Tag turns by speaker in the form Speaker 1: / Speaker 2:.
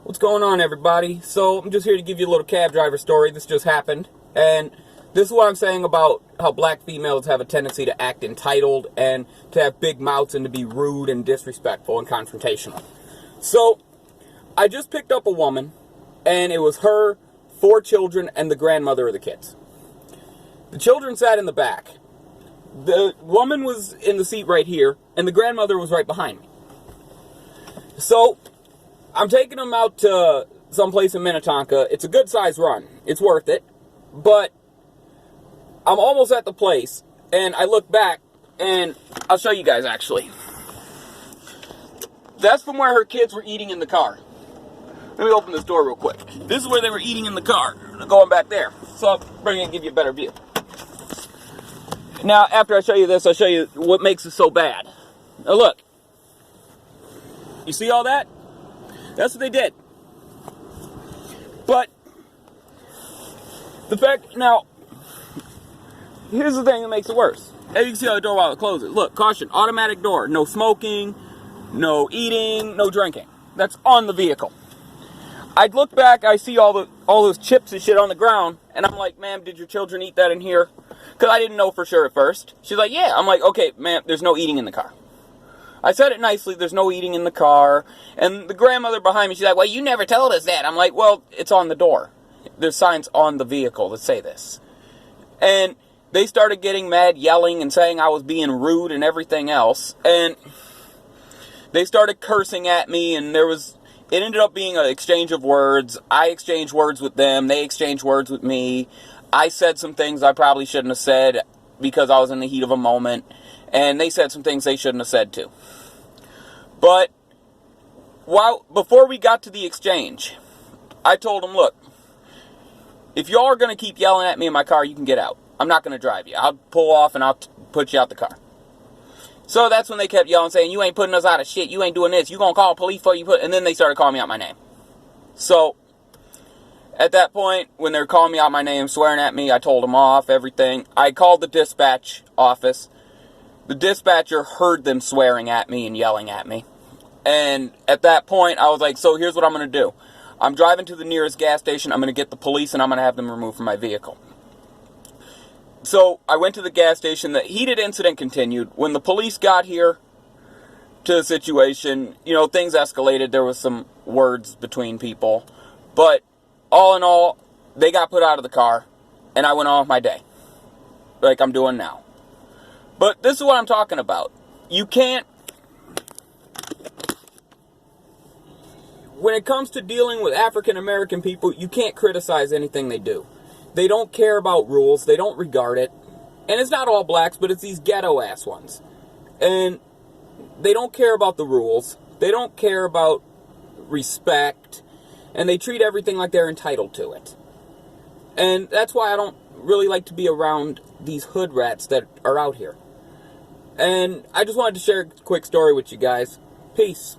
Speaker 1: What's going on, everybody? So, I'm just here to give you a little cab driver story. This just happened. And this is what I'm saying about how black females have a tendency to act entitled and to have big mouths and to be rude and disrespectful and confrontational. So, I just picked up a woman, and it was her, 4 children, and the grandmother of the kids. The children sat in the back. The woman was in the seat right here, and the grandmother was right behind me. So, I'm taking them out to someplace in Minnetonka. It's a good size run. It's worth it. But I'm almost at the place, and I look back, and I'll show you guys actually. That's from where her kids were eating in the car. Let me open this door real quick. This is where they were eating in the car, going back there. So I'll bring it and give you a better view. Now, after I show you this, I'll show you what makes it so bad. Now look. You see all that? That's what they did. But the fact, now, here's the thing that makes it worse. As you can see on the door while it closes. Look, caution, automatic door. No smoking, no eating, no drinking. That's on the vehicle. I look back, I see all those chips and shit on the ground, and I'm like, ma'am, did your children eat that in here? Because I didn't know for sure at first. She's like, yeah. I'm like, okay, ma'am, there's no eating in the car. I said it nicely, there's no eating in the car. And the grandmother behind me, she's like, well, you never told us that. I'm like, well, it's on the door. There's signs on the vehicle that say this. And they started getting mad, yelling, and saying I was being rude and everything else. And they started cursing at me, and it ended up being an exchange of words. I exchanged words with them. They exchanged words with me. I said some things I probably shouldn't have said because I was in the heat of a moment. And they said some things they shouldn't have said too. But before we got to the exchange, I told them, look, if y'all are going to keep yelling at me in my car, you can get out. I'm not going to drive you. I'll pull off and I'll put you out the car. So that's when they kept yelling, saying, you ain't putting us out of shit. You ain't doing this. You going to call police for you put... And then they started calling me out my name. So at that point, when they were calling me out my name, swearing at me, I told them off, everything. I called the dispatch office. The dispatcher heard them swearing at me and yelling at me. And at that point, I was like, so here's what I'm going to do. I'm driving to the nearest gas station. I'm going to get the police, and I'm going to have them removed from my vehicle. So I went to the gas station. The heated incident continued. When the police got here to the situation, things escalated. There was some words between people. But all in all, they got put out of the car, and I went on with my day, like I'm doing now. But this is what I'm talking about. You can't... When it comes to dealing with African American people, you can't criticize anything they do. They don't care about rules. They don't regard it. And it's not all blacks, but it's these ghetto-ass ones. And they don't care about the rules. They don't care about respect. And they treat everything like they're entitled to it. And that's why I don't really like to be around these hood rats that are out here. And I just wanted to share a quick story with you guys. Peace.